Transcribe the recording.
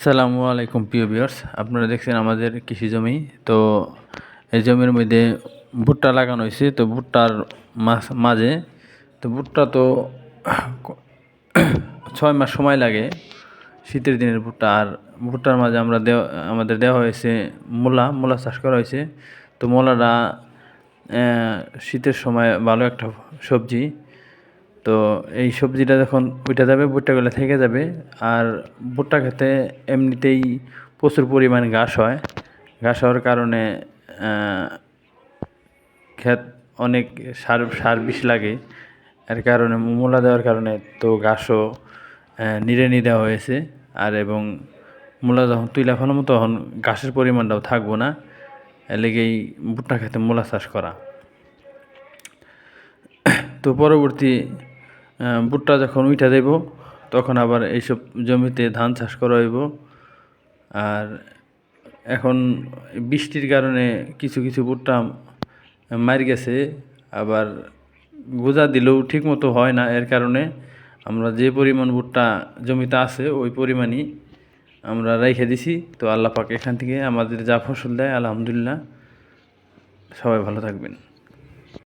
আসসালামু আলাইকুম প্রিয় ভিউয়ার্স, আপনারা দেখছেন আমাদের কৃষি জমি। তো এই জমির মধ্যে ভুট্টা লাগানো হয়েছে। তো ভুট্টার মাঝে তো ভুট্টা তো 6 মাস সময় লাগে শীতের দিনের ভুট্টা। আর ভুট্টার মাঝে আমাদের দেওয়া হয়েছে মূলা চাষ করা হয়েছে। তো মূলাটা শীতের সময় ভালো একটা সবজি। তো এই সবজিটা যখন উঠে যাবে, ভুট্টাগুলো থেকে যাবে। আর ভুট্টা খেতে এমনিতেই প্রচুর পরিমাণে ঘাস হয়। ঘাস হওয়ার কারণে ক্ষেত অনেক সার বিষ লাগে। এর কারণে মূলা দেওয়ার কারণে তো ঘাসও নিড়ানি দেওয়া হয়েছে। আর এবং মূলা যখন তুলে ফেলামো তখন ঘাসের পরিমাণটাও থাকবো না, এর লেগেই ভুট্টা খেতে মূলা চাষ করা। তো পরবর্তী ভুট্টা যখন উঠা দেব তখন আবার এইসব জমিতে ধান চাষ করা হইব। আর এখন বৃষ্টির কারণে কিছু কিছু ভুট্টা মার গেছে, আবার গোজা দিলেও ঠিক মতো হয় না। এর কারণে আমরা যে পরিমাণ ভুট্টা জমিতে আছে ওই পরিমাণই আমরা রেখে দিছি। তো আল্লাহ পাক এখান থেকে আমাদের যা ফসল দেয়, আলহামদুলিল্লাহ। সবাই ভালো থাকবেন।